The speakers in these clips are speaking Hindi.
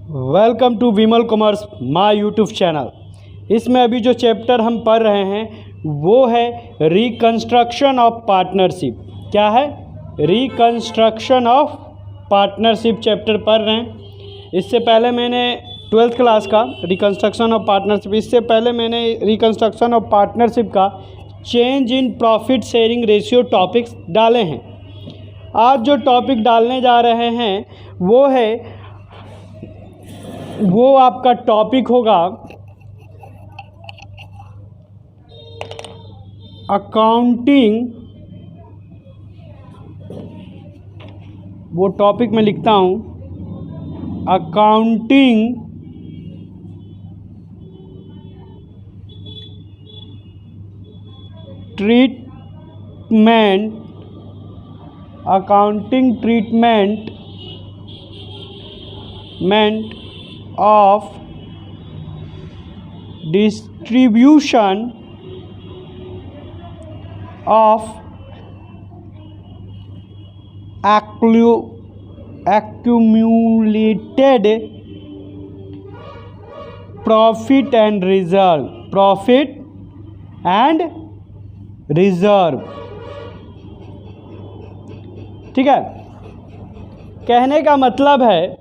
Welcome to Vimal commerce my YouTube channel. इसमें अभी जो चैप्टर हम पढ़ रहे हैं वो है रिकंस्ट्रक्शन ऑफ पार्टनरशिप। क्या है? रिकंस्ट्रक्शन ऑफ पार्टनरशिप चैप्टर पढ़ रहे हैं। इससे पहले मैंने 12th क्लास का रिकंस्ट्रक्शन ऑफ पार्टनरशिप, इससे पहले मैंने रिकंस्ट्रक्शन ऑफ पार्टनरशिप का change in profit sharing ratio topics डाले हैं। आज जो टॉपिक डालने जा रहे हैं वो आपका टॉपिक होगा अकाउंटिंग। वो टॉपिक मैं लिखता हूँ, accounting treatment, accounting treatment of distribution of accumulated profit and reserve। ठीक है, कहने का मतलब है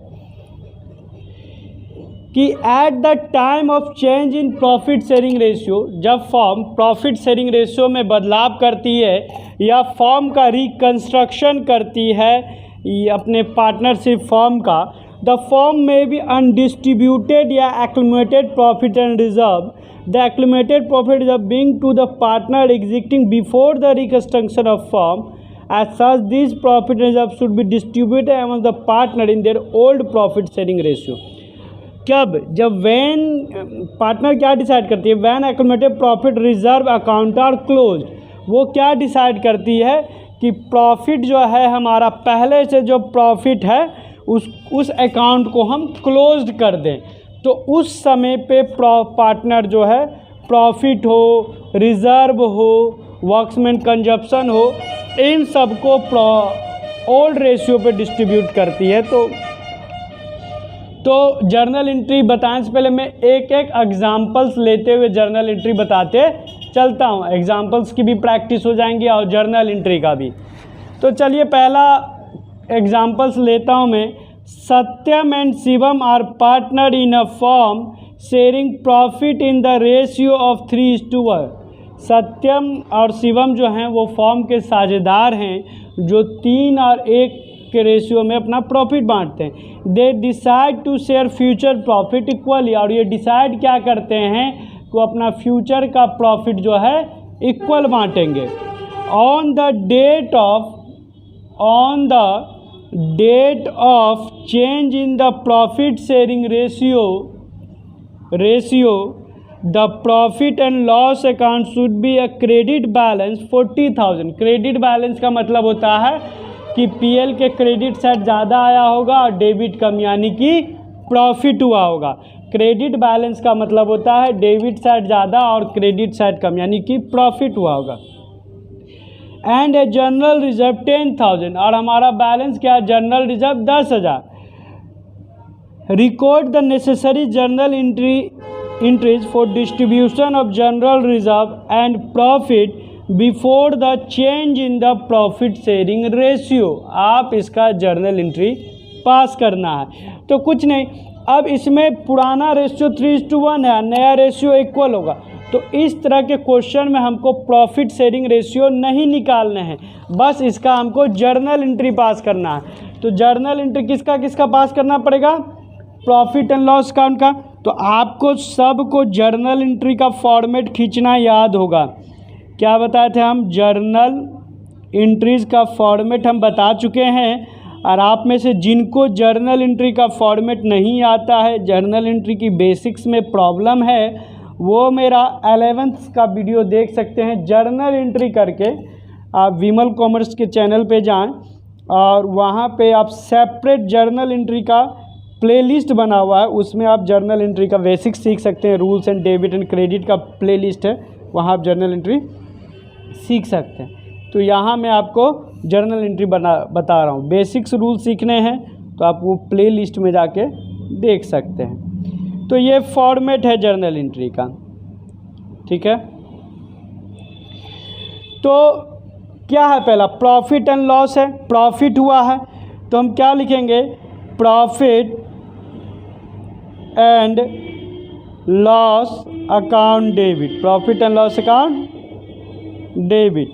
कि at the time of change in profit sharing ratio, जब फॉर्म प्रॉफिट शेयरिंग रेशियो में बदलाव करती है या फॉर्म का रिकंस्ट्रक्शन करती है अपने पार्टनरशिप फॉर्म का, द फॉर्म में बी अनडिस्ट्रीब्यूटेड या accumulated profit and reserve. The accumulated profit reserve being to the partner existing before the reconstruction of firm. As such this profit reserve should be distributed among the partner in their old profit sharing ratio. कब? जब वैन पार्टनर क्या डिसाइड करती है? When accumulated profit reserve account are close. वो क्या डिसाइड करती है कि प्रॉफिट जो है हमारा, पहले से जो प्रॉफिट है उस अकाउंट को हम क्लोज कर दें। तो उस समय पे पार्टनर जो है प्रॉफिट हो, रिजर्व हो, वर्क्समैन कंजप्शन हो, इन सबको ओल्ड रेशियो पे डिस्ट्रीब्यूट करती है। तो जर्नल एंट्री बताने से पहले मैं एक एक एग्जाम्पल्स लेते हुए जर्नल एंट्री बताते चलता हूँ। एग्जाम्पल्स की भी प्रैक्टिस हो जाएंगी और जर्नल एंट्री का भी। तो चलिए पहला एग्जाम्पल्स लेता हूँ मैं। Satyam and Shivam are partner in a form sharing profit in the ratio of 3:1। Satyam और शिवम जो हैं वो फॉर्म के साझेदार हैं जो 3 और 1 के रेशियो में अपना प्रॉफिट बांटते हैं। They decide to share future profit equally. और ये डिसाइड क्या करते हैं कि अपना फ्यूचर का प्रॉफिट जो है इक्वल बांटेंगे। On the date of change in the profit sharing ratio the profit and loss account should be a credit balance 40,000। Credit balance का मतलब होता है कि पीएल के क्रेडिट साइड ज़्यादा आया होगा और डेबिट कम, यानी कि प्रॉफिट हुआ होगा। क्रेडिट बैलेंस का मतलब होता है डेबिट साइड ज़्यादा और क्रेडिट साइड कम, यानी कि प्रॉफिट हुआ होगा। And a general reserve 10,000। और हमारा बैलेंस क्या है? General reserve 10,000। Record the necessary journal entries for distribution of general reserve and profit before the change in the profit sharing ratio. आप इसका जर्नल एंट्री पास करना है। तो कुछ नहीं, अब इसमें पुराना रेशियो 3:1 है, नया रेशियो इक्वल होगा। तो इस तरह के क्वेश्चन में हमको प्रॉफिट शेयरिंग रेशियो नहीं निकालने हैं, बस इसका हमको जर्नल एंट्री पास करना है। तो जर्नल एंट्री किसका किसका पास करना पड़ेगा? प्रॉफिट एंड लॉस अकाउंट का। तो आपको सबको जर्नल एंट्री का फॉर्मेट खींचना याद होगा। क्या बताए थे हम? जर्नल एंट्रीज़ का फॉर्मेट हम बता चुके हैं। और आप में से जिनको जर्नल एंट्री का फॉर्मेट नहीं आता है, जर्नल एंट्री की बेसिक्स में प्रॉब्लम है, वो मेरा 11th का वीडियो देख सकते हैं जर्नल एंट्री करके। आप विमल कॉमर्स के चैनल पे जाएं और वहाँ पे आप सेपरेट जर्नल एंट्री का प्लेलिस्ट बना हुआ है, उसमें आप जर्नल एंट्री का बेसिक्स सीख सकते हैं। Rules and debit and credit का प्लेलिस्ट है, वहाँ आप जर्नल एंट्री सीख सकते हैं। तो यहाँ मैं आपको जर्नल एंट्री बता रहा हूँ। बेसिक्स रूल सीखने हैं तो आप वो प्ले लिस्ट में जाके देख सकते हैं। तो ये फॉर्मेट है जर्नल एंट्री का, ठीक है। तो क्या है, पहला प्रॉफिट एंड लॉस है, प्रॉफिट हुआ है तो हम क्या लिखेंगे, profit and loss account debit, profit and loss account debit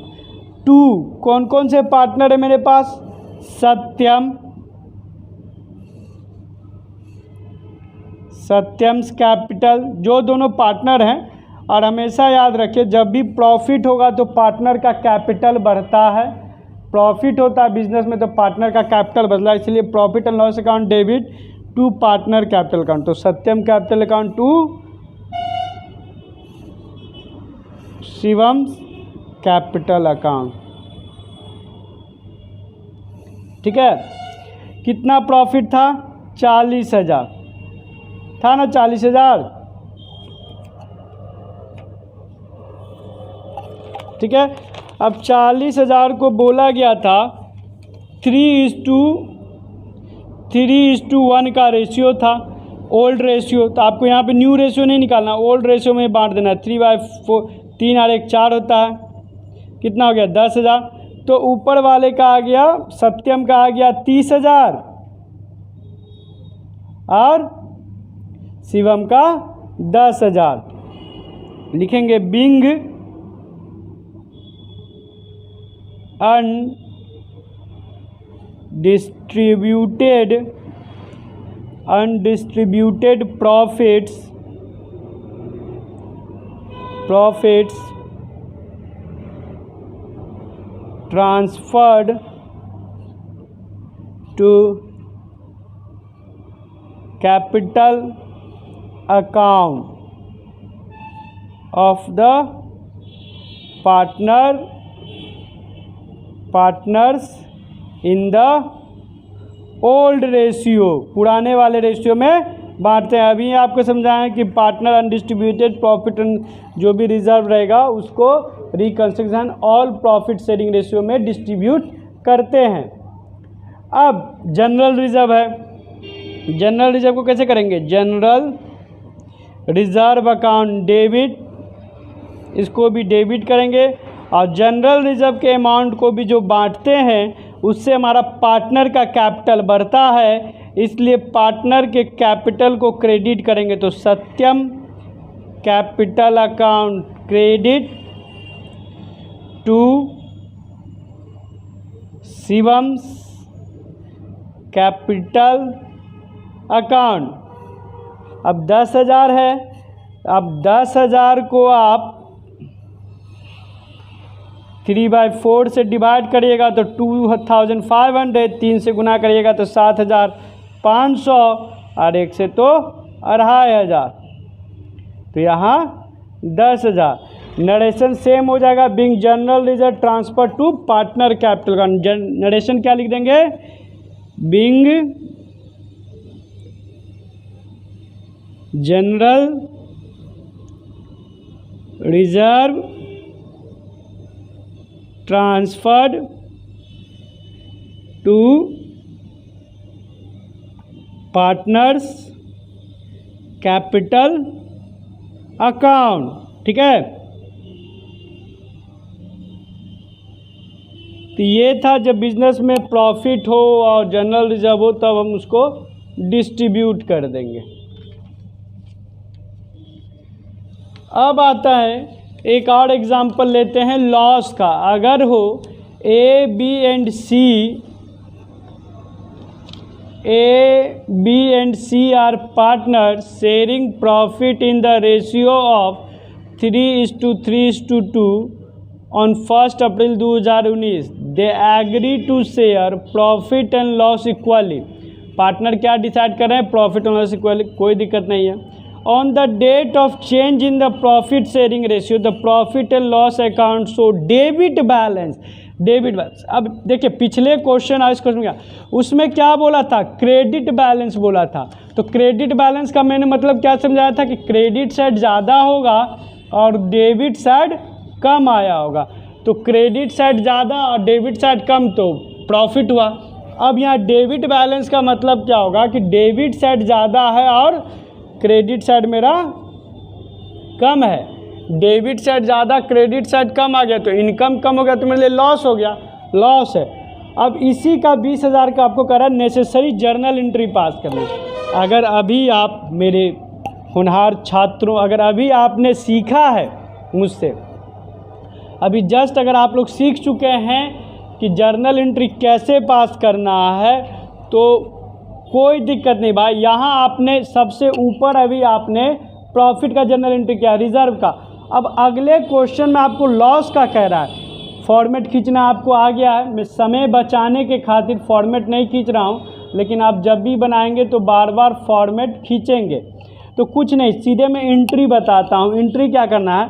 to कौन कौन से पार्टनर है मेरे पास, सत्यम, सत्यम्स कैपिटल, जो दोनों पार्टनर हैं। और हमेशा याद रखिए जब भी प्रॉफिट होगा तो पार्टनर का कैपिटल बढ़ता है, प्रॉफिट होता है बिजनेस में तो पार्टनर का कैपिटल बढ़ता है, इसलिए profit and loss account debit to partner capital account. तो Satyam capital account to Shivam capital account, ठीक है। कितना प्रॉफिट था, 40,000 था ना, 40,000, ठीक है। अब 40,000 को बोला गया था 3:1 का रेशियो था, ओल्ड रेशियो। तो आपको यहाँ पे न्यू रेशियो नहीं निकालना, ओल्ड रेशियो में बांट देना है। 3/4, 3 और 1 4 होता है, कितना हो गया 10,000। तो ऊपर वाले का आ गया, सत्यम का आ गया 30,000 और शिवम का 10,000। लिखेंगे being undistributed profits transferred to capital account of the partners in the old ratio, पुराने वाले रेशियो में बांटते हैं। अभी आपको समझाएं कि पार्टनर अनडिस्ट्रीब्यूटेड प्रॉफिट जो भी रिजर्व रहेगा उसको reconstruction all profit sharing ratio में डिस्ट्रीब्यूट करते हैं। अब जनरल रिजर्व है, जनरल रिजर्व को कैसे करेंगे, जनरल रिजर्व अकाउंट डेबिट, इसको भी डेबिट करेंगे। और जनरल रिजर्व के अमाउंट को भी जो बांटते हैं उससे हमारा पार्टनर का कैपिटल बढ़ता है, इसलिए पार्टनर के कैपिटल को क्रेडिट करेंगे। तो Satyam capital account credit to Shivam's capital account. अब 10,000 है, अब 10,000 को आप 3/4 से डिवाइड करिएगा तो 2,500, 3 से गुना करिएगा तो 7,500 और 1 से तो 2,500। तो यहाँ 10,000। नरेशन सेम हो जाएगा, being general reserve transfer to partner capital का। नरेशन क्या लिख देंगे, being general reserve transferred to partners capital account, ठीक है। तो ये था जब बिजनेस में प्रॉफिट हो और जनरल रिजर्व हो तब हम उसको डिस्ट्रीब्यूट कर देंगे। अब आता है एक और एग्जांपल लेते हैं लॉस का। अगर हो A B and C are partner sharing profit in the ratio of 3:3:2 on 1 April 2019, they agree to share profit and loss equally. Partner क्या डिसाइड कर रहे हैं, प्रॉफिट एंड लॉस इक्वली, कोई दिक्कत नहीं है। On the date of change in the profit sharing ratio the profit and loss account show debit balance. अब देखिए पिछले क्वेश्चन और इस क्वेश्चन क्या, उसमें क्या बोला था, क्रेडिट बैलेंस बोला था। तो क्रेडिट बैलेंस का मैंने मतलब क्या समझाया था कि क्रेडिट साइड ज़्यादा होगा और डेबिट साइड कम आया होगा। तो क्रेडिट साइड ज़्यादा और डेबिट साइड कम तो प्रॉफिट हुआ। अब यहाँ डेबिट बैलेंस का मतलब क्या होगा कि डेबिट साइड ज़्यादा है और क्रेडिट साइड मेरा कम है। डेबिट साइड ज़्यादा, क्रेडिट साइड कम आ गया, तो इनकम कम हो गया, तो मेरे लिए लॉस हो गया, लॉस है। अब इसी का 20,000 का आपको करा नेसेसरी जर्नल एंट्री पास करनी। अगर अभी आप मेरे होनहार छात्रों, अगर अभी आपने सीखा है मुझसे, अभी जस्ट अगर आप लोग सीख चुके हैं कि जर्नल एंट्री कैसे पास करना है, तो कोई दिक्कत नहीं भाई। यहाँ आपने सबसे ऊपर अभी आपने प्रॉफिट का जर्नल एंट्री किया, रिजर्व का। अब अगले क्वेश्चन में आपको लॉस का कह रहा है, फॉर्मेट खींचना आपको आ गया है। मैं समय बचाने के खातिर फॉर्मेट नहीं खींच रहा हूँ, लेकिन आप जब भी बनाएंगे तो बार बार फॉर्मेट खींचेंगे। तो कुछ नहीं, सीधे मैं एंट्री बताता हूँ। एंट्री क्या करना है,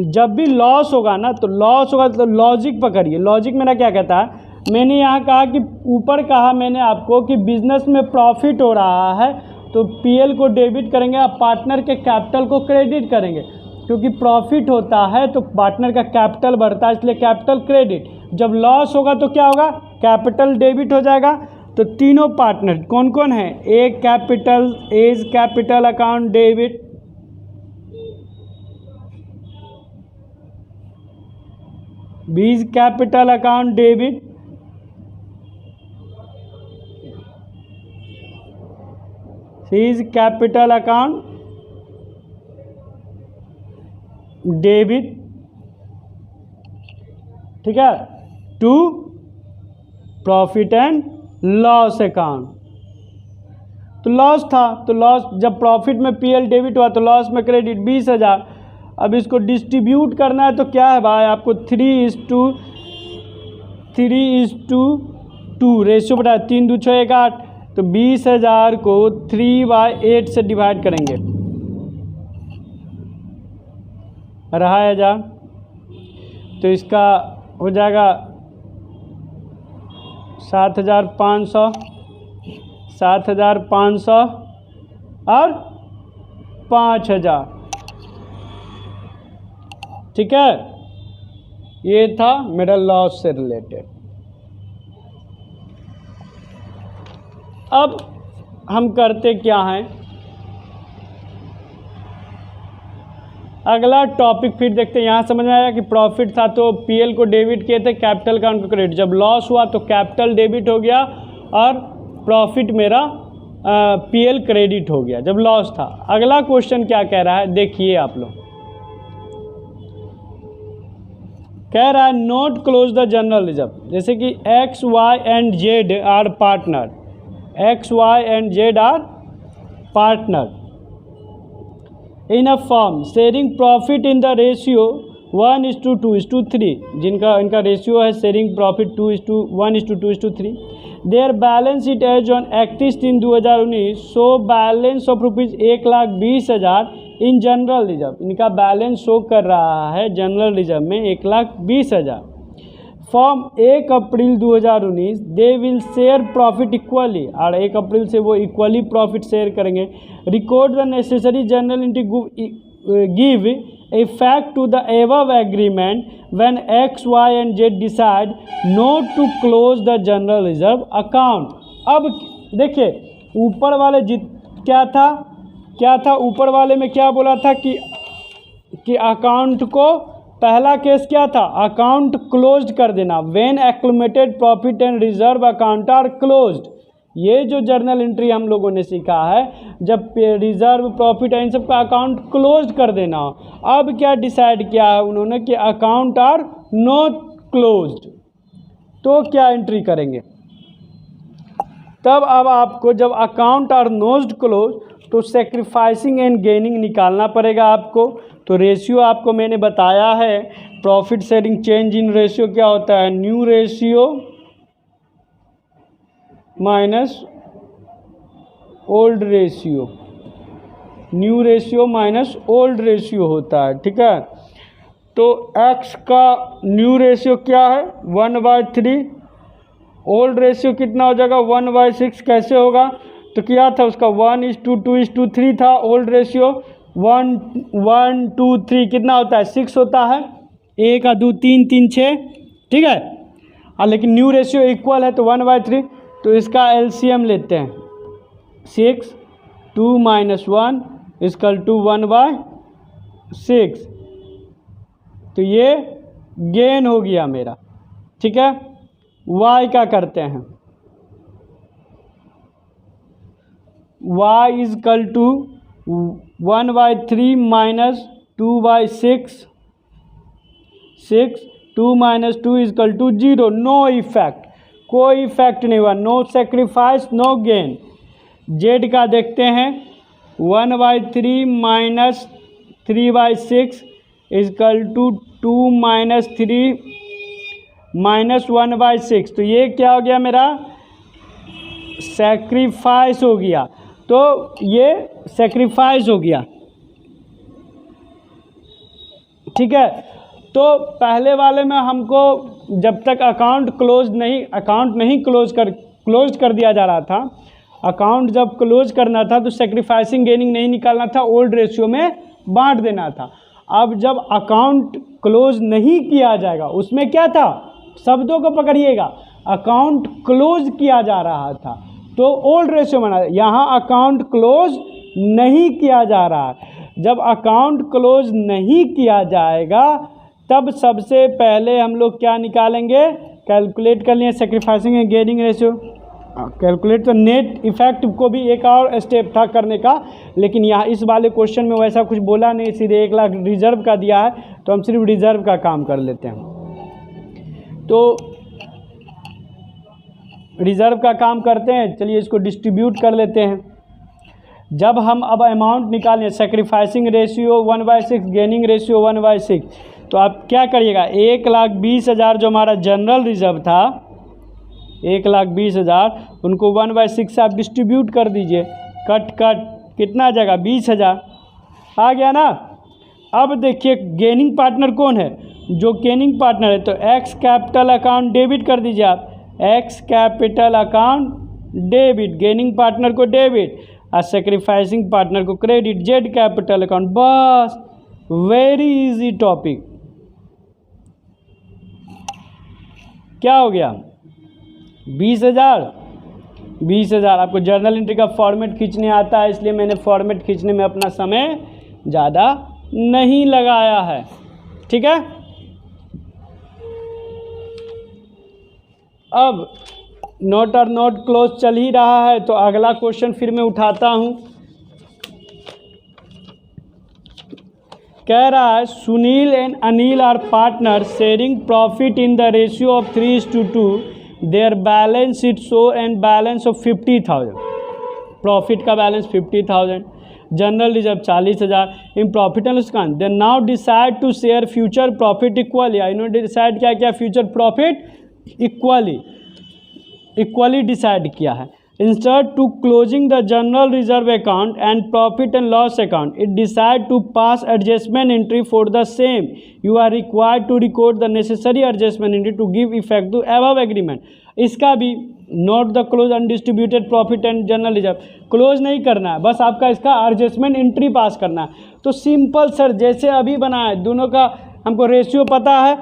जब भी लॉस होगा ना, तो लॉस होगा तो लॉजिक पकड़िए। लॉजिक मेरा क्या कहता है, मैंने यहाँ कहा कि ऊपर कहा मैंने आपको कि बिजनेस में प्रॉफिट हो रहा है तो पीएल को डेबिट करेंगे, आप पार्टनर के कैपिटल को क्रेडिट करेंगे, क्योंकि प्रॉफिट होता है तो पार्टनर का कैपिटल बढ़ता है, इसलिए कैपिटल क्रेडिट। जब लॉस होगा तो क्या होगा, कैपिटल डेबिट हो जाएगा। तो तीनों पार्टनर कौन कौन है, A capital, A's capital account debit, B's capital account debit, C's capital account debit, ठीक है, to profit and loss account. तो लॉस था, तो लॉस, जब प्रॉफिट में पीएल डेबिट हुआ तो लॉस में क्रेडिट 20,000। अब इसको डिस्ट्रीब्यूट करना है तो क्या है भाई, आपको 3:2 रेशियो बढ़ाया, 3 2 6 1 8। तो 20,000 को 3/8 से डिवाइड करेंगे, रहा 1,000, तो इसका हो जाएगा 7,500, 7,500 और 5,000, ठीक है। ये था मेरा लॉस से रिलेटेड। अब हम करते क्या हैं, अगला टॉपिक फिर देखते हैं। यहाँ समझ में आया कि प्रॉफिट था तो पीएल को डेबिट किए थे, कैपिटल अकाउंट को क्रेडिट। जब लॉस हुआ तो कैपिटल डेबिट हो गया और प्रॉफिट मेरा पीएल क्रेडिट हो गया जब लॉस था। अगला क्वेश्चन क्या कह रहा है, देखिए आप लोग, कह रहा है note close the general reserve. जैसे कि X Y and Z are partner, X Y and Z are partner in a firm sharing profit in the ratio 1:2:3, जिनका इनका रेशियो है sharing profit 1:2:3। Their balance sheet as on 31/3/2019 show balance of rupees 1,20,000 in general reserve. इनका बैलेंस शो कर रहा है जनरल रिजर्व में 1,20,000। From 1 April 2019 they will share profit equally, और 1 अप्रैल से वो इक्वली प्रॉफिट शेयर करेंगे। Record the necessary general entry, give effect to the above agreement when X, Y and Z decide not to close the general reserve account। अब देखिए ऊपर वाले क्या था ऊपर वाले में क्या बोला था कि अकाउंट को, पहला केस क्या था, अकाउंट क्लोज्ड कर देना, when accumulated profit and reserve account are closed. ये जो जर्नल एंट्री हम लोगों ने सीखा है, जब रिजर्व प्रॉफिट इन सब का अकाउंट क्लोज कर देना। अब क्या डिसाइड किया है उन्होंने कि अकाउंट आर नॉट क्लोज्ड, तो क्या एंट्री करेंगे तब। अब आपको जब अकाउंट आर नॉट क्लोज तो सेक्रीफाइसिंग एंड गेनिंग निकालना पड़ेगा आपको। तो रेशियो आपको मैंने बताया है, profit sharing change in ratio क्या होता है, new ratio minus old ratio, new ratio minus old ratio होता है, ठीक है। तो x का न्यू रेशियो क्या है 1/3, ओल्ड रेशियो कितना हो जाएगा 1/6। कैसे होगा, तो क्या था उसका 1:2:3 था ओल्ड रेशियो, 1 2 3 कितना होता है 6 होता है, 1 2 3 3 6, ठीक है। लेकिन न्यू रेशियो इक्वल है तो 1/3, तो तो इसका एलसीएम लेते हैं। 6 2 - 1 = 1/6। तो ये गेन हो गया मेरा। ठीक है, y का करते हैं। y = 1/3 - 2/6। 2 - 2 = 0। नो इफेक्ट, कोई इफेक्ट नहीं हुआ। No sacrifice, no gain. z का देखते हैं। 1/3 - 3/6 = 2 - 3 - 1/6। तो ये क्या हो गया मेरा? सेक्रीफाइस हो गया। तो ये सेक्रीफाइस हो गया। ठीक है, तो पहले वाले में हमको जब तक अकाउंट नहीं क्लोज कर दिया जा रहा था, अकाउंट जब क्लोज करना था तो सेक्रीफाइसिंग गेनिंग नहीं निकालना था, ओल्ड रेशियो में बांट देना था। अब जब अकाउंट क्लोज नहीं किया जाएगा, उसमें क्या था, शब्दों को पकड़िएगा, अकाउंट क्लोज किया जा रहा था तो ओल्ड रेशियो बना। यहाँ अकाउंट क्लोज नहीं किया जा रहा है। जब अकाउंट क्लोज नहीं किया जाएगा तब सबसे पहले हम लोग क्या निकालेंगे? कैलकुलेट कर लिए sacrificing and gaining ratio. Calculate तो नेट इफेक्ट को भी एक और स्टेप था करने का, लेकिन यहाँ इस वाले क्वेश्चन में वैसा कुछ बोला नहीं, सीधे 1 लाख रिजर्व का दिया है तो हम सिर्फ रिजर्व का काम कर लेते हैं। तो रिजर्व का काम करते हैं। चलिए इसको डिस्ट्रीब्यूट कर लेते हैं। जब हम अब अमाउंट निकालें, सेक्रीफाइसिंग रेशियो 1/6, गेनिंग रेशियो 1/6, तो आप क्या करिएगा? 1,20,000 जो हमारा जनरल रिजर्व था, 1,20,000, उनको 1/6 से आप डिस्ट्रीब्यूट कर दीजिए। कट कितना आ जाएगा? 20,000 आ गया ना। अब देखिए गेनिंग पार्टनर कौन है? जो गेनिंग पार्टनर है तो एक्स कैपिटल अकाउंट डेबिट कर दीजिए आप। X capital account debit, gaining partner को डेबिट और सेक्रीफाइसिंग पार्टनर को क्रेडिट, जेड कैपिटल अकाउंट। बस, वेरी इजी टॉपिक। क्या हो गया? 20,000 आपको जर्नल एंट्री का फॉर्मेट खींचने आता है, इसलिए मैंने फॉर्मेट खींचने में अपना समय ज़्यादा नहीं लगाया है। ठीक है, अब नोट और नोट क्लोज चल ही रहा है तो अगला क्वेश्चन फिर मैं उठाता हूँ। कह रहा है Sunil and Anil are partner sharing profit in the ratio of 3:2। Their balance sheet show and balance of 50,000। Profit का balance 50,000, general reserve 40,000, in profit and loss account. They now decide to share future profit equally. इन्होंने डिसाइड क्या फ्यूचर प्रॉफिट इक्वली डिसाइड किया है। Instead to closing the general reserve account and profit and loss account, it decide to pass adjustment entry for the same. You are required to record the necessary adjustment entry to give effect to above agreement. इसका भी note the close undistributed profit and general reserve. Close नहीं करना है, बस आपका इसका एडजस्टमेंट एंट्री पास करना है। तो सिंपल सर, जैसे अभी बना है, दोनों का हमको रेशियो पता है,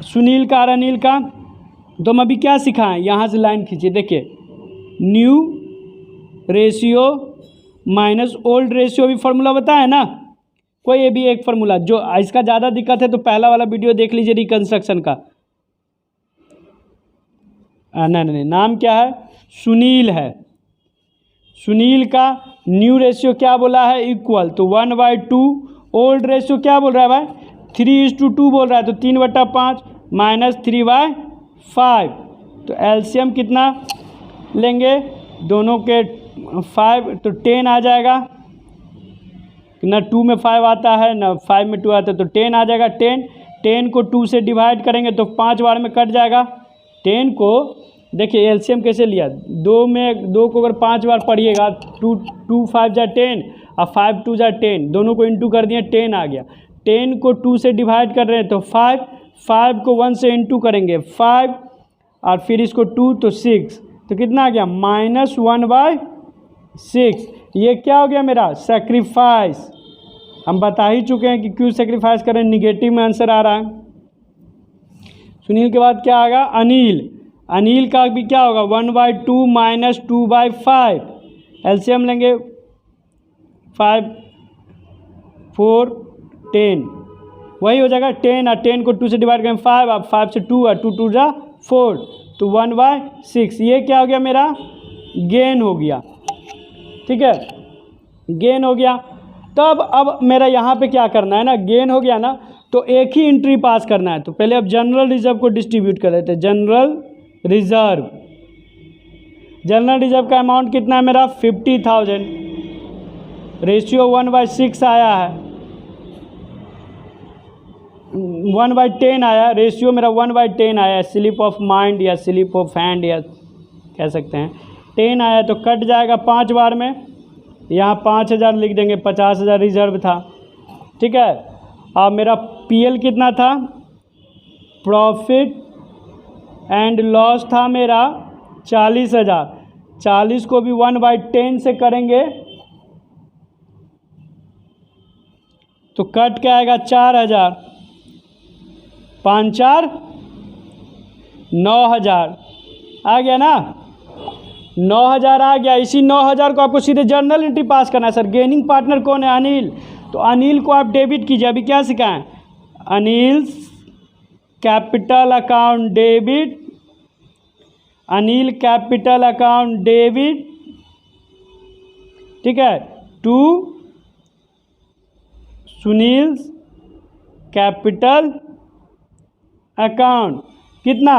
सुनील का और अनिल का। तो हम अभी क्या सिखाएं? यहाँ से लाइन खींचिए, देखिए new ratio minus old ratio भी फार्मूला बताया ना। कोई ये भी एक फार्मूला, जो इसका ज़्यादा दिक्कत है तो पहला वाला वीडियो देख लीजिए रिकंस्ट्रक्शन का। नहीं, नाम क्या है? सुनील है। सुनील का न्यू रेशियो क्या बोला है? इक्वल, तो 1/2। ओल्ड रेशियो क्या बोल रहा है भाई? 3:2 बोल रहा है, तो 3/5 माइनस 3/5। तो एलसीएम कितना लेंगे? दोनों के 5, तो 10 आ जाएगा। ना 2 में 5 आता है ना 5 में 2 आता है, तो 10 आ जाएगा। 10 को 2 से डिवाइड करेंगे तो 5 बार में कट जाएगा। 10 को देखिए एलसीएम कैसे लिया, 2 को अगर 5 बार पढ़िएगा, 2 5 जा 10 और 5 2 जा 10, दोनों को इंटू कर दिए, 10 आ गया। 10 को 2 से डिवाइड कर रहे हैं तो 5 को 1 से इंटू करेंगे 5 और फिर इसको 2 तो 6, तो कितना आ गया? -1/6। ये क्या हो गया मेरा? सेक्रीफाइस। हम बता ही चुके हैं कि क्यों सेक्रीफाइस करें, निगेटिव में आंसर आ रहा है। सुनील के बाद क्या आएगा? अनिल। अनिल का भी क्या होगा 1/2 माइनस 2/5, एलसीएम लेंगे 5 4 10, वही हो जाएगा 10 और 10 को 2 से डिवाइड करें 5, अब 5 से 2 और 2 2 जा 4, तो 1/6। ये क्या हो गया मेरा गेन हो गया, ठीक है, गेन हो गया। तब अब मेरा यहाँ पे क्या करना है ना, गेन हो गया ना, तो एक ही एंट्री पास करना है। तो पहले अब जनरल रिजर्व को डिस्ट्रीब्यूट कर लेते हैं। जनरल रिजर्व, जनरल रिजर्व का अमाउंट कितना है मेरा 50,000, रेशियो 1/6 आया है, 1/10 आया, रेशियो मेरा 1/10 आया, स्लिप ऑफ माइंड या स्लिप ऑफ हैंड या कह सकते हैं, 10 आया तो कट जाएगा 5 बार में, यहाँ 5,000 लिख देंगे, 50,000 रिजर्व था, ठीक है। अब मेरा पीएल कितना था, प्रॉफिट एंड लॉस था मेरा 40,000, 40 को भी 1/10 से करेंगे तो कट के आएगा 4,000, 5 4 9,000 आ गया ना, 9,000 आ गया। इसी 9,000 को आपको सीधे जर्नल एंट्री पास करना है। सर गेनिंग पार्टनर कौन है, अनिल, तो अनिल को आप डेबिट कीजिए। अभी क्या सिखाएं, Anil capital account debit, Anil capital account debit, ठीक है, टू सुनील कैपिटल अकाउंट, कितना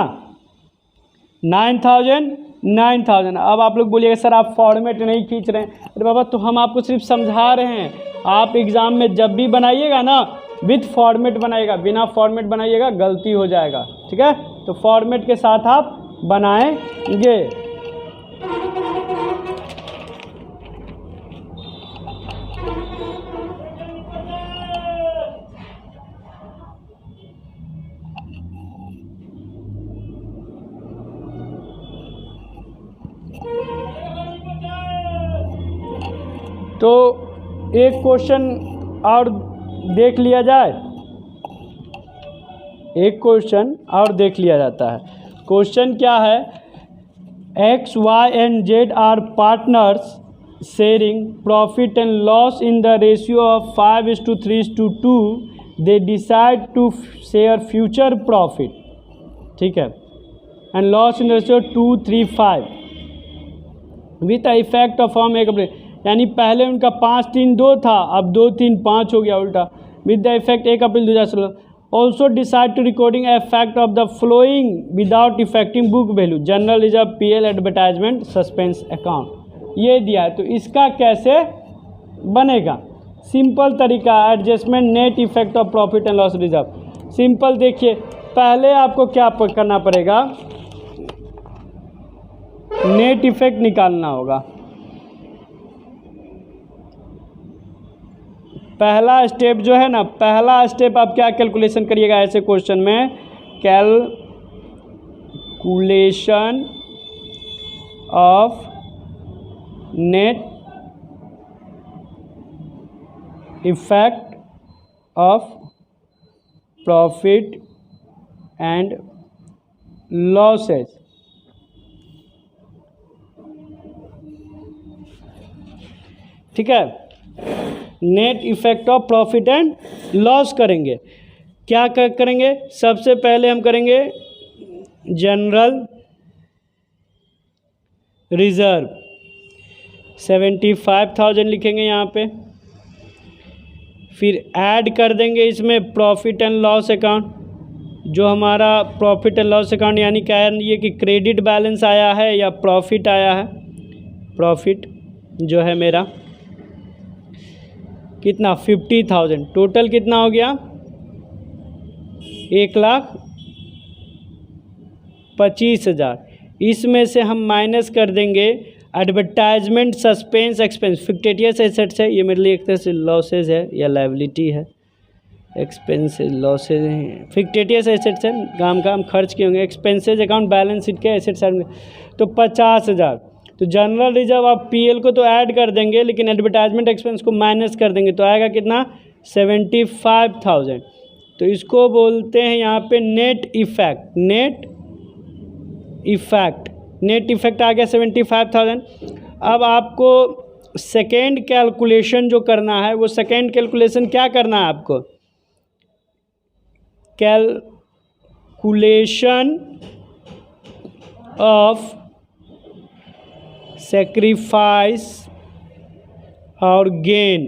9,000। अब आप लोग बोलिएगा सर आप फॉर्मेट नहीं खींच रहे हैं। अरे बाबा तो हम आपको सिर्फ समझा रहे हैं, आप एग्ज़ाम में जब भी बनाइएगा ना विथ फॉर्मेट बनाइएगा, बिना फॉर्मेट बनाइएगा गलती हो जाएगा, ठीक है। तो फॉर्मेट के साथ आप बनाएंगे। तो एक क्वेश्चन और देख लिया जाए, एक क्वेश्चन और देख लिया जाता है। क्वेश्चन क्या है, X Y and Z are partners sharing profit and loss in the ratio of 5:3:2, they decide to share future profit, ठीक है, and loss in ratio 2:3:5 with effect of from एक, यानी पहले उनका 5:3:2 था, अब 2:3:5 हो गया उल्टा, with the effect 1 April 2016। Also decide to recording effect of the following without affecting book value, general reserve, PL, advertisement, suspense account, ये दिया है। तो इसका कैसे बनेगा, सिंपल तरीका, adjustment net effect of profit and loss reserve. Simple देखिए, पहले आपको क्या करना पड़ेगा, नेट इफेक्ट निकालना होगा। पहला स्टेप जो है ना, पहला स्टेप आप क्या कैलकुलेशन करिएगा ऐसे क्वेश्चन में, calculation of net effect of profit and losses, ठीक है, net effect of profit and loss करेंगे। क्या करेंगे, सबसे पहले हम करेंगे जनरल रिजर्व 75,000 लिखेंगे यहाँ पे, फिर ऐड कर देंगे इसमें प्रॉफिट एंड लॉस अकाउंट, जो हमारा प्रॉफिट एंड लॉस अकाउंट यानी क्या है ये कि क्रेडिट बैलेंस आया है या प्रॉफिट आया है, प्रॉफिट जो है मेरा कितना 50,000, टोटल कितना हो गया 1,25,000। इसमें से हम माइनस कर देंगे advertisement, suspense, expense, fictitious assets है, ये मेरे लिए एक तरह से लॉसेज है या लायबिलिटी है, एक्सपेंस लॉसेज हैं, फिक्टिशियस एसेट्स है, काम खर्च किए होंगे, एक्सपेंसेज अकाउंट बैलेंस शीट के एसेट साइड में, तो 50,000। तो जनरल रिजर्व आप पीएल को तो ऐड कर देंगे लेकिन एडवर्टाइजमेंट एक्सपेंस को माइनस कर देंगे, तो आएगा कितना 75,000। तो इसको बोलते हैं यहाँ पे net effect, net effect, net effect आ गया 75,000। अब आपको सेकेंड कैलकुलेशन जो करना है, वो सेकेंड कैलकुलेशन क्या करना है आपको, कैलकुलेशन ऑफ सेक्रीफाइस और गेन,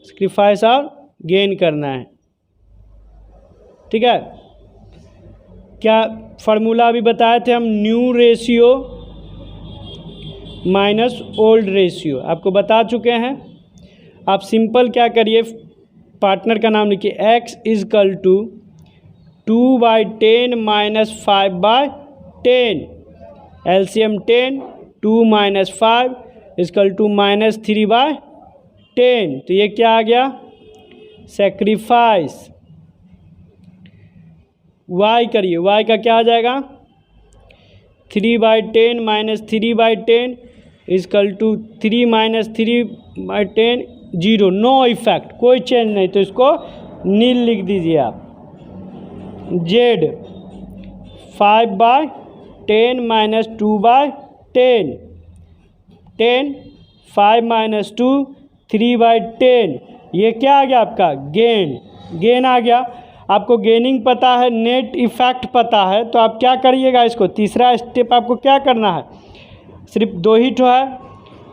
सेक्रीफाइस और गेन करना है। ठीक है, क्या फार्मूला अभी बताए थे हम, new ratio minus old ratio आपको बता चुके हैं। आप सिंपल क्या करिए, पार्टनर का नाम लिखिए, x equal to 2/10 minus 5/10, LCM 10, 2 minus 5 equal to minus 3/10। तो ये क्या आ गया, सेक्रीफाइस। y करिए, y का क्या आ जाएगा, 3/10 minus 3/10 equal to 3 minus 3/10, 0, no effect, कोई चेंज नहीं, तो इसको नील लिख दीजिए आप। z 5/10 माइनस 2/10, 10, 5 माइनस 2, 3/10, ये क्या आ गया आपका, गेन, गेन आ गया। आपको गेनिंग पता है, नेट इफेक्ट पता है, तो आप क्या करिएगा, इसको तीसरा स्टेप आपको क्या करना है, सिर्फ 2 ही तो है,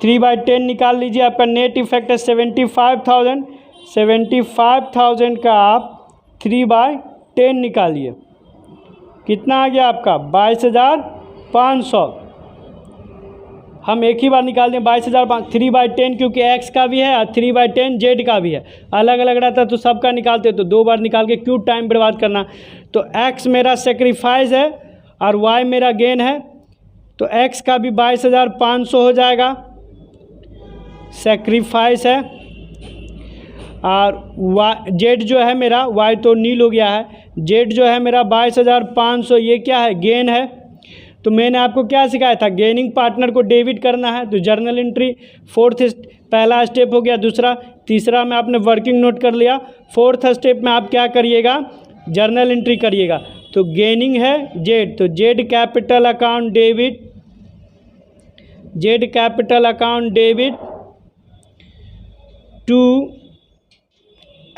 3/10 निकाल लीजिए, आपका नेट इफेक्ट है 75,000, 75,000 का आप 3/10 निकालिए, कितना आ गया आपका, 22,500। हम एक ही बार निकाल दें 22,500, 3/10 क्योंकि x का भी है और 3/10 z का भी है, अलग अलग रहता तो सबका निकालते, तो 2 बार निकाल के क्यों टाइम बर्बाद करना। तो x मेरा सेक्रीफाइस है और y मेरा गेन है, तो x का भी 22,500 हो जाएगा, सेक्रीफाइस है, और z जो है मेरा, y तो नील हो गया है, z जो है मेरा 22,500, ये क्या है, गेन है। तो मैंने आपको क्या सिखाया था, गेनिंग पार्टनर को डेबिट करना है, तो जर्नल एंट्री फोर्थ पहला स्टेप हो गया, दूसरा, तीसरा में आपने वर्किंग नोट कर लिया, फोर्थ स्टेप में आप क्या करिएगा, जर्नल एंट्री करिएगा। तो गेनिंग है जेड, तो Z capital account debit, Z capital account debit to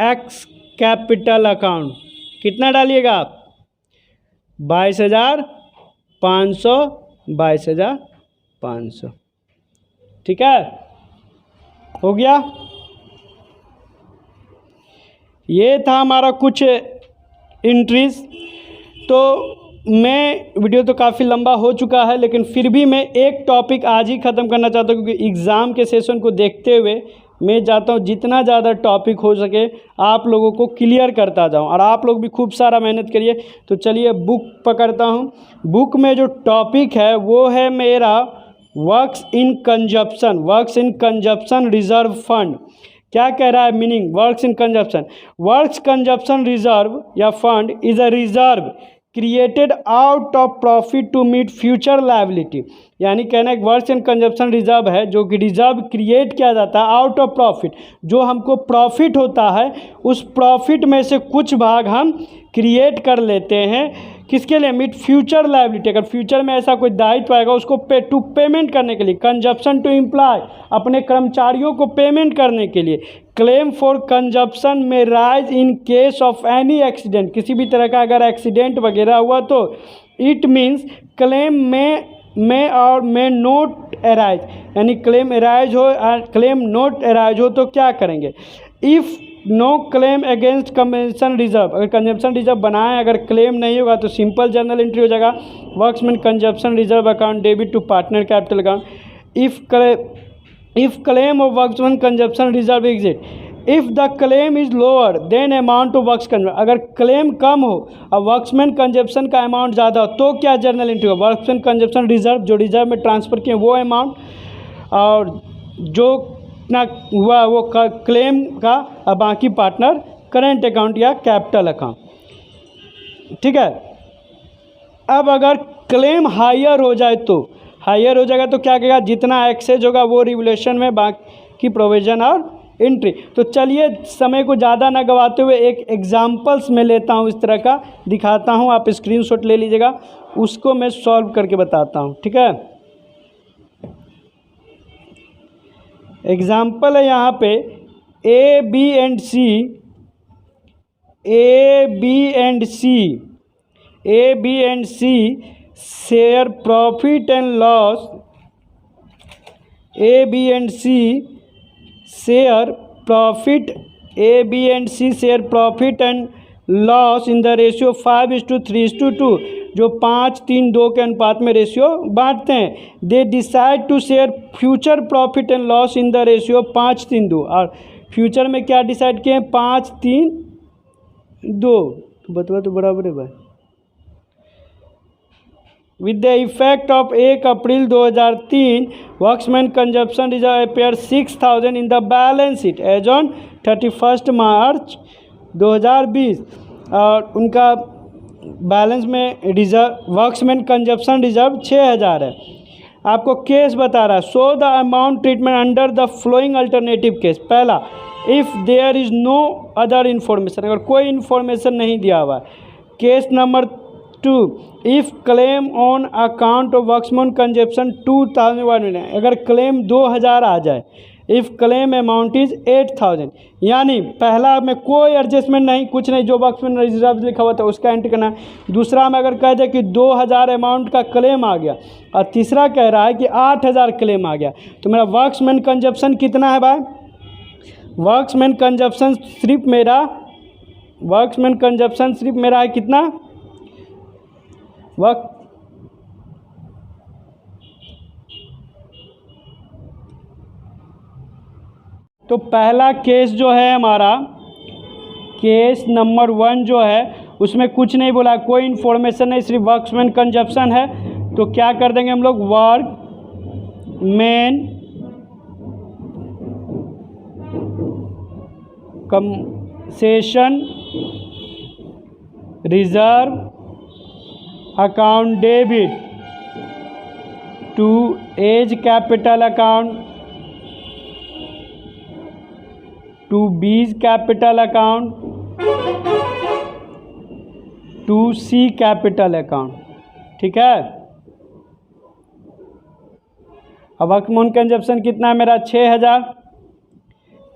X capital account, कितना डालिएगा आप, 22,500, 22,500, ठीक है, हो गया। ये था हमारा कुछ एंट्रीज। तो मैं वीडियो तो काफ़ी लंबा हो चुका है, लेकिन फिर भी मैं एक टॉपिक आज ही ख़त्म करना चाहता हूँ, क्योंकि एग्ज़ाम के सेशन को देखते हुए मैं चाहता हूँ जितना ज़्यादा टॉपिक हो सके आप लोगों को क्लियर करता जाऊँ, और आप लोग भी खूब सारा मेहनत करिए। तो चलिए बुक पकड़ता हूँ। बुक में जो टॉपिक है वो है मेरा works in consumption, works in consumption reserve fund. क्या कह रहा है meaning, works in consumption, works consumption reserve या fund is a reserve created out of profit to meet future liability. यानी कहना एक वर्क्स एंड कंजप्शन रिजर्व है जो कि रिजर्व क्रिएट किया जाता है आउट ऑफ प्रॉफिट, जो हमको प्रॉफिट होता है उस प्रॉफिट में से कुछ भाग हम क्रिएट कर लेते हैं, किसके लिए, मीट फ्यूचर लायबिलिटी। अगर फ्यूचर में ऐसा कोई दायित्व आएगा उसको पेमेंट करने के लिए, कंजप्शन टू एम्प्लॉय, अपने कर्मचारियों को पेमेंट करने के लिए। क्लेम फॉर कंजप्शन में rise in case of any accident, किसी भी तरह का अगर एक्सीडेंट वगैरह हुआ तो इट मीन्स क्लेम में और में नोट अराइज, यानी क्लेम अराइज हो और क्लेम नोट अराइज हो तो क्या करेंगे, if no claim against compensation reserve, अगर कंजप्शन रिजर्व बनाएं अगर क्लेम नहीं होगा तो सिंपल जर्नल एंट्री हो जाएगा, workmen compensation reserve account debit to partner capital account. If claim of workmen compensation reserve exit, if the claim is lower than amount of works compensation, अगर क्लेम कम हो और वर्क्समैन कंजप्शन का अमाउंट ज़्यादा हो तो क्या जर्नल एंट्री होगा, वर्क्समैन कंजप्शन रिजर्व जो रिजर्व में ट्रांसफ़र किए वो अमाउंट, और जो ना हुआ वो क्लेम का, और बाकी पार्टनर करेंट अकाउंट या कैपिटल अकाउंट, ठीक है। अब अगर क्लेम हायर हो जाए तो, हायर हो जाएगा तो क्या कहेगा, जितना एक्सेज होगा वो रिवोल्यूशन में बाकी प्रोविजन और एंट्री। तो चलिए समय को ज़्यादा ना गवाते हुए एक एग्जाम्पल्स में लेता हूँ, इस तरह का दिखाता हूँ, आप स्क्रीनशॉट ले लीजिएगा, उसको मैं सॉल्व करके बताता हूँ। ठीक है, एग्जाम्पल है यहाँ पे A B and C, A B and C share profit and loss, A B and C share profit, A B and C share profit and loss in the ratio 5:3:2, जो 5:3:2 के अनुपात में रेशियो बांटते हैं। They decide to share future profit and loss in the ratio 5:3:2, और फ्यूचर में क्या डिसाइड किए हैं, 5:3:2, बतवा तो बराबर है भाई। With the effect of 1 April 2003, workmen compensation reserve appear 6,000 in the balance sheet as on 31 March 2020, और उनका बैलेंस में रिजर्व वर्कमैन कंजप्शन रिजर्व 6,000 है। आपको केस बता रहा है, so the amount treatment under the following alternative case. पहला, if there is no other information, अगर कोई इन्फॉर्मेशन नहीं दिया हुआ है। Case number 2, if claim on account of workman consumption 2,001, अगर क्लेम 2,000 आ जाए। इफ़ क्लेम अमाउंट इज़ 8,000, यानी पहला में कोई एडजस्टमेंट नहीं, कुछ नहीं, जो वर्कमैन रिजर्व लिखा हुआ था उसका एंट्री करना है। दूसरा में अगर कह दे कि 2,000 अमाउंट का क्लेम आ गया, और तीसरा कह रहा है कि 8,000 क्लेम आ गया, तो मेरा वर्कमैन कंजप्शन कितना है भाई, वर्कमैन कंजप्शन सिर्फ मेरा है कितना, तो पहला केस जो है हमारा, केस नंबर 1 जो है, उसमें कुछ नहीं बोला, कोई इन्फॉर्मेशन नहीं, सिर्फ वर्कमैन कंजप्शन है। तो क्या कर देंगे हम लोग, workmen compensation reserve account debit to A's capital account to B's capital account to C capital account. ठीक है, अब वर्कमैन कंजप्शन कितना है मेरा, 6,000।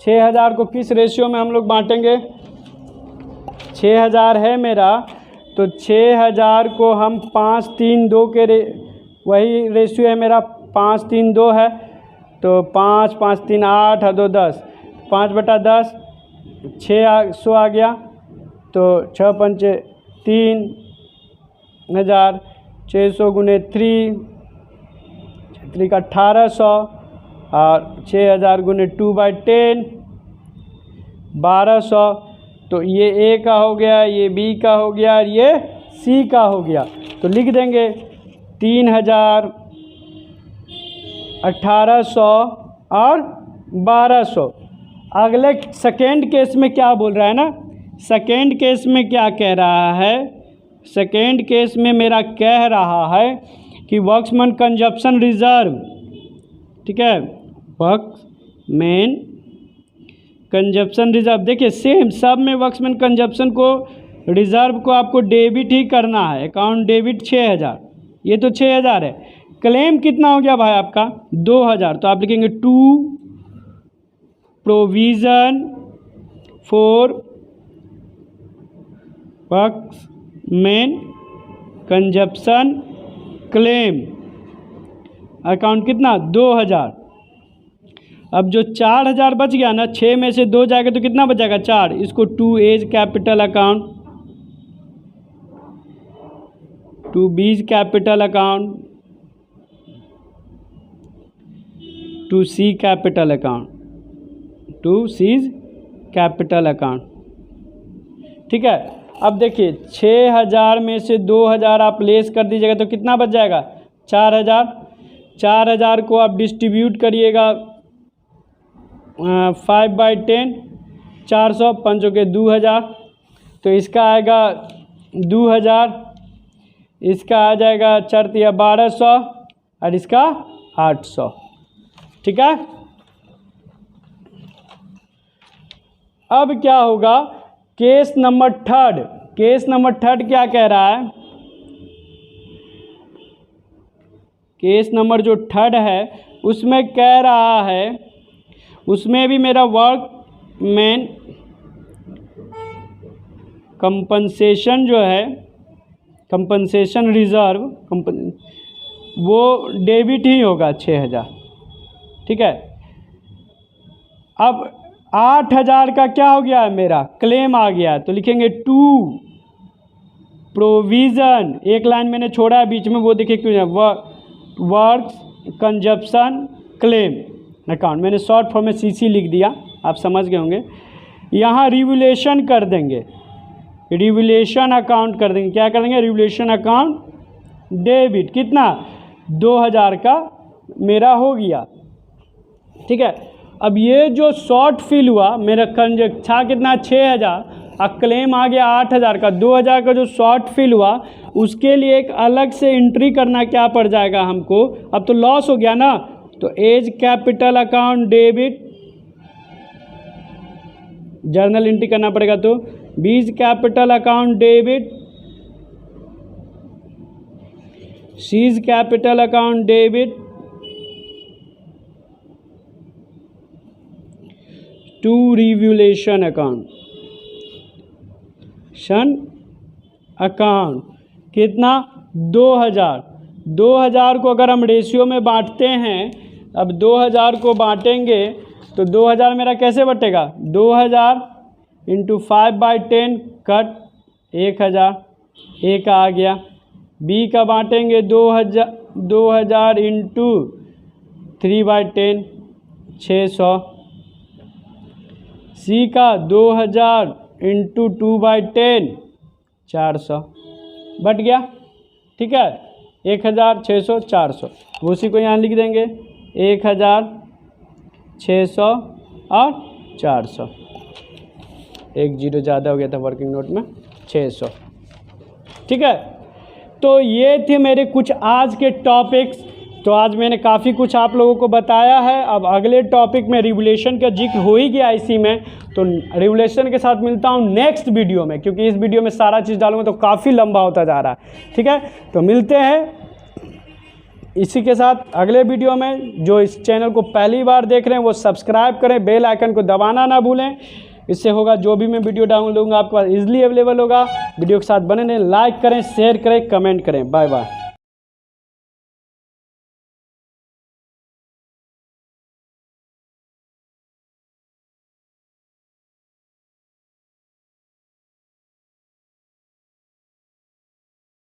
6,000 को किस रेशियो में हम लोग बांटेंगे, 6,000 है मेरा, तो 6,000 को हम 5:3:2 के वही रेशियो है मेरा, 5:3:2 है, तो 5 5 3 8 2 10, 5/10, 600 आ गया, तो 6 पंचे 3,000, 600 गुने 3 का 1,800, और 6,000 गुने 2/10 1,200। तो ये ए का हो गया, ये बी का हो गया, और ये सी का हो गया। तो लिख देंगे 3,000, 1,800 और 1,200। अगले सेकेंड केस में क्या बोल रहा है ना, सेकेंड केस में क्या कह रहा है, सेकेंड केस में मेरा कह रहा है कि वर्कमैन कंजप्शन रिजर्व, ठीक है, वर्कमैन कंजप्शन रिजर्व, देखिए सेम सब में वर्कमैन कंजप्शन को रिजर्व को आपको डेबिट ही करना है, अकाउंट डेबिट 6,000, ये तो 6,000 है। क्लेम कितना हो गया भाई आपका, 2,000, तो आप लिखेंगे to provision for workmen compensation claim, account कितना 2,000। अब जो 4,000 बच गया ना, 6 में से 2 जाएगा तो कितना बचेगा 4, इसको to A's capital account, to B's capital account, to C capital account, to C's capital account. ठीक है, अब देखिए 6,000 में से 2,000 आप लेस कर दीजिएगा तो कितना बच जाएगा 4,000। 4,000 को आप डिस्ट्रीब्यूट करिएगा 5/10, 400 पंचों के 2,000, तो इसका आएगा 2,000, इसका आ जाएगा 4 या 1,200 और इसका 800। ठीक है, अब क्या होगा, case number third, case number third क्या कह रहा है, केस नंबर जो थर्ड है उसमें कह रहा है, उसमें भी मेरा वर्कमैन कंपनसेशन जो है, कंपनसेशन रिजर्व वो डेबिट ही होगा 6,000, ठीक है। अब 8,000 का क्या हो गया है, मेरा क्लेम आ गया, तो लिखेंगे टू प्रोविज़न, एक लाइन मैंने छोड़ा है बीच में, वो देखिए क्यों, वर्क्स कंजप्शन क्लेम अकाउंट, मैंने शॉर्ट फॉर्म में सीसी लिख दिया, आप समझ गए होंगे। यहाँ रिवोल्यूशन कर देंगे, रिवोल्यूशन अकाउंट कर देंगे, क्या कर देंगे, रिवोल्यूशन अकाउंट डेबिट, कितना 2,000 का मेरा हो गया, ठीक है। अब ये जो शॉर्ट फिल हुआ मेरा था कितना 6,000, अब क्लेम आ गया 8,000 का, 2,000 का जो शॉर्ट फिल हुआ उसके लिए एक अलग से एंट्री करना क्या पड़ जाएगा हमको, अब तो लॉस हो गया ना, तो A's capital account debit journal entry करना पड़ेगा, तो B's capital account debit, C's capital account debit to revaluation account account कितना 2,000, 2,000 को अगर हम रेशियो में बांटते हैं, अब 2,000 को बांटेंगे तो 2,000 मेरा कैसे बटेगा, 2,000 इंटू 5/10 कट 1,000, ए का आ गया, बी का बांटेंगे 2,000 इंटू 3/10 600, सी का 2,000 इंटू 2/10 400, बट गया, ठीक है, 1,000 600 400, उसी को यहाँ लिख देंगे 1,000 600 और 400, एक जीरो ज़्यादा हो गया था वर्किंग नोट में, 600, ठीक है। तो ये थे मेरे कुछ आज के टॉपिक्स, तो आज मैंने काफ़ी कुछ आप लोगों को बताया है। अब अगले टॉपिक में रिवोल्यूशन का जिक्र हो ही गया इसी में, तो रिवोल्यूशन के साथ मिलता हूँ नेक्स्ट वीडियो में, क्योंकि इस वीडियो में सारा चीज़ डालूंगा तो काफ़ी लंबा होता जा रहा है, ठीक है। तो मिलते हैं इसी के साथ अगले वीडियो में। जो इस चैनल को पहली बार देख रहे हैं वो सब्सक्राइब करें, बेल आइकन को दबाना ना भूलें, इससे होगा जो भी मैं वीडियो डाउनलोड दूंगा आपके पास ईजिली अवेलेबल होगा। वीडियो के साथ बने रहें, लाइक करें, शेयर करें, कमेंट करें। Bye bye.